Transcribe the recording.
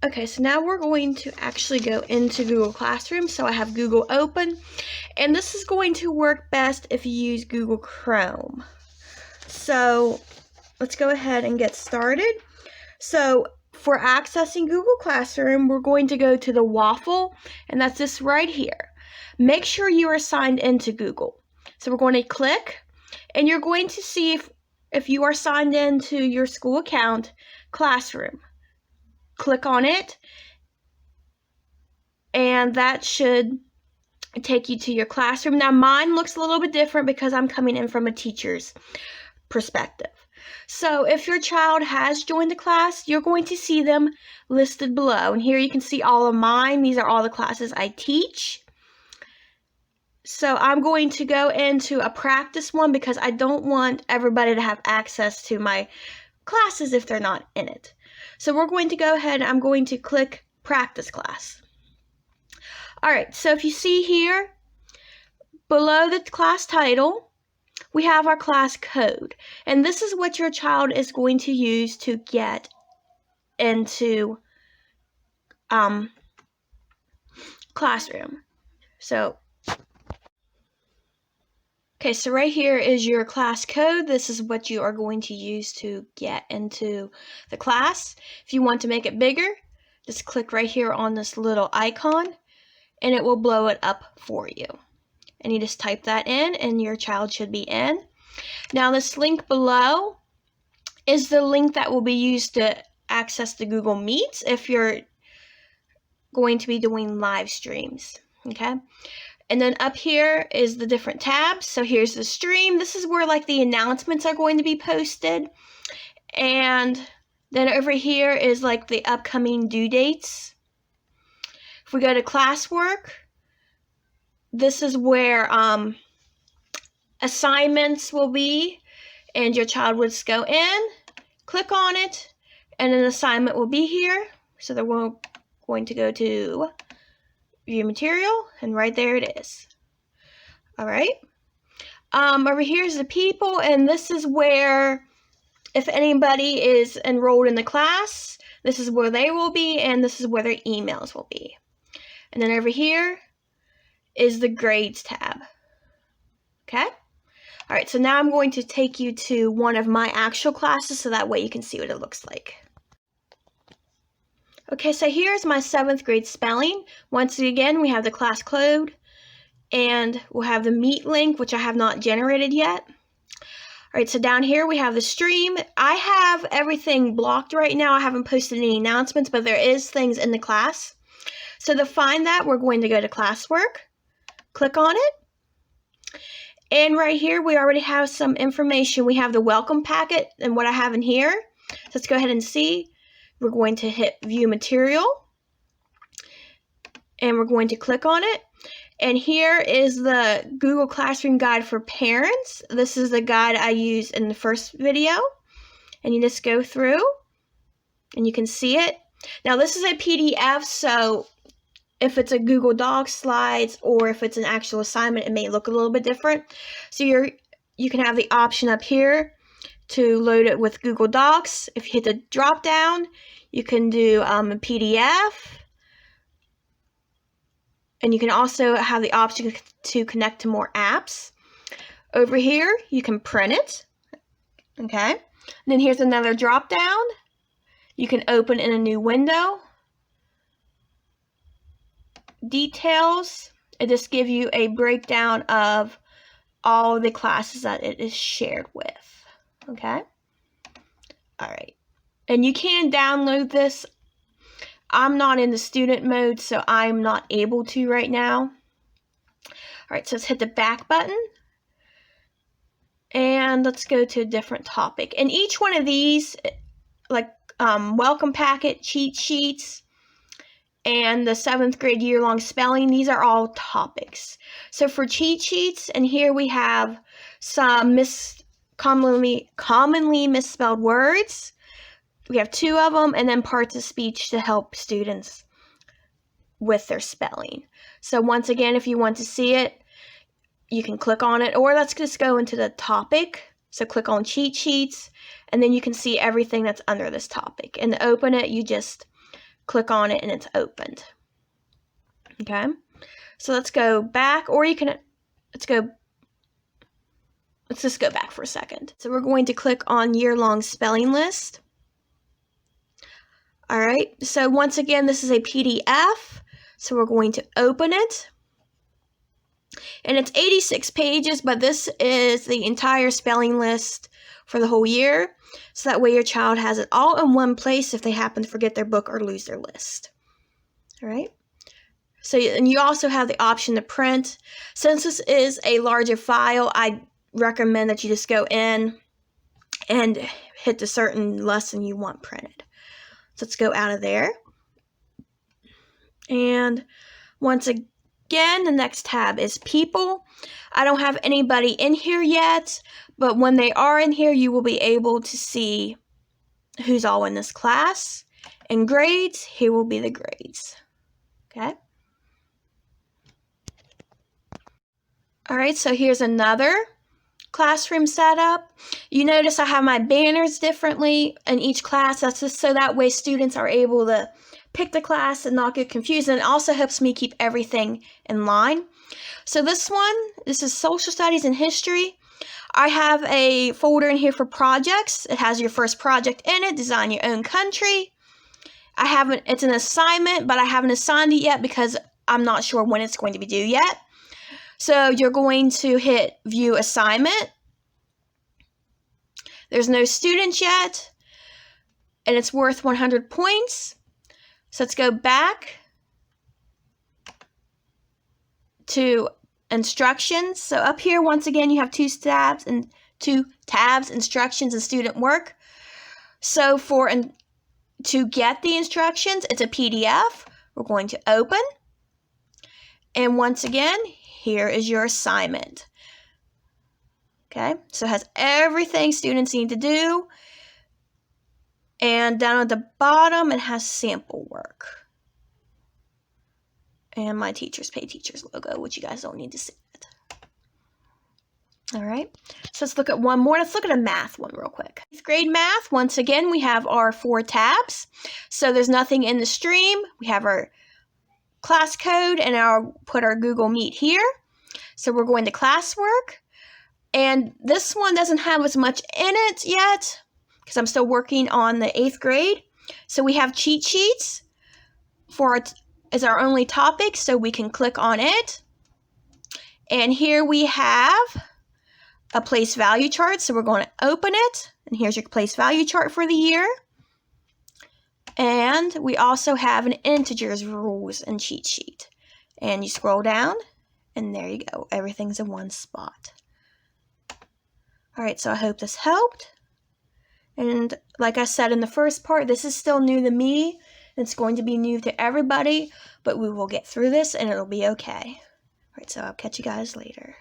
Okay, so now we're going to actually go into Google Classroom. So I have Google open, and this is going to work best if you use Google Chrome. So let's go ahead and get started. So for accessing Google Classroom, we're going to go to the waffle, and that's this right here. Make sure you are signed into Google. So we're going to click, and you're going to see if you are signed into your school account, Classroom. Click on it, and that should take you to your classroom. Now mine looks a little bit different because I'm coming in from a teacher's perspective. So if your child has joined the class, you're going to see them listed below. And here you can see all of mine. These are all the classes I teach. So I'm going to go into a practice one because I don't want everybody to have access to my classes if they're not in it. So we're going to go ahead and I'm going to click practice class. Alright, so if you see here, below the class title, we have our class code. And this is what your child is going to use to get into Classroom. So right here is your class code. This is what you are going to use to get into the class. If you want to make it bigger, just click right here on this little icon, and it will blow it up for you. And you just type that in, and your child should be in. Now this link below is the link that will be used to access the Google Meets if you're going to be doing live streams. Okay? And then up here is the different tabs. So here's the stream. This is where like the announcements are going to be posted. And then over here is like the upcoming due dates. If we go to classwork, this is where assignments will be. And your child would just go in, click on it, and an assignment will be here. So they're going to go to view material, and right there it is. All right. Over here is the people, and this is where if anybody is enrolled in the class, this is where they will be, and this is where their emails will be. And then over here is the grades tab. Okay. All right, so now I'm going to take you to one of my actual classes so that way you can see what it looks like. Okay, so here's my 7th grade spelling. Once again, we have the class code, and we'll have the Meet link, which I have not generated yet. All right, so down here we have the stream. I have everything blocked right now. I haven't posted any announcements, but there is things in the class. So to find that, we're going to go to classwork, click on it. And right here, we already have some information. We have the welcome packet and what I have in here. So let's go ahead and see. We're going to hit view material, and we're going to click on it. And here is the Google Classroom Guide for Parents. This is the guide I used in the first video. And you just go through, and you can see it. Now, this is a PDF, so if it's a Google Docs slides or if it's an actual assignment, it may look a little bit different. So you can have the option up here to load it with Google Docs. If you hit the drop down, you can do a PDF. And you can also have the option to connect to more apps. Over here, you can print it. Okay. And then here's another drop down. You can open in a new window. Details, it just gives you a breakdown of all the classes that it is shared with. Okay. All right. And you can download this. I'm not in the student mode, so I'm not able to right now. All right, so let's hit the back button. And let's go to a different topic. And each one of these, like welcome packet, cheat sheets, and the 7th grade year-long spelling, these are all topics. So for cheat sheets, and here we have some commonly misspelled words. We have 2 of them, and then parts of speech to help students with their spelling. So once again, if you want to see it, you can click on it, or let's just go into the topic. So click on cheat sheets, and then you can see everything that's under this topic. And to open it, you just click on it and it's opened. Okay, so let's go back, or you can, let's just go back for a second. So we're going to click on year-long spelling list. All right, so once again, this is a PDF, so we're going to open it. And it's 86 pages, but this is the entire spelling list for the whole year. So that way your child has it all in one place if they happen to forget their book or lose their list. All right. So, and you also have the option to print. Since this is a larger file, I recommend that you just go in and hit the certain lesson you want printed. So let's go out of there. And once again, the next tab is people. I don't have anybody in here yet, but when they are in here, you will be able to see who's all in this class. And grades, here will be the grades. Okay. All right, so here's another classroom setup. You notice I have my banners differently in each class. That's just so that way students are able to pick the class and not get confused, and it also helps me keep everything in line. So this is social studies and history. I have a folder in here for projects. It has your first project in it, design your own country. It's an assignment, but I haven't assigned it yet because I'm not sure when it's going to be due yet. So you're going to hit view assignment. There's no students yet, and it's worth 100 points. So let's go back to instructions. So up here, once again, you have two tabs, instructions and student work. So to get the instructions, it's a PDF. We're going to open. And once again, here is your assignment. Okay, so it has everything students need to do. And down at the bottom, it has sample work. And my Teachers Pay Teachers logo, which you guys don't need to see it. All right, so let's look at one more. Let's look at a math one real quick. 8th grade math, once again, we have our 4 tabs. So there's nothing in the stream. We have our class code, and I'll put our Google Meet here. So we're going to classwork. And this one doesn't have as much in it yet because I'm still working on the 8th grade. So we have cheat sheets as our only topic, so we can click on it. And here we have a place value chart, so we're going to open it. And here's your place value chart for the year. And we also have an integers rules and cheat sheet. And you scroll down, and there you go. Everything's in one spot. All right, so I hope this helped. And like I said in the first part, this is still new to me. It's going to be new to everybody, but we will get through this and it'll be okay. All right, so I'll catch you guys later.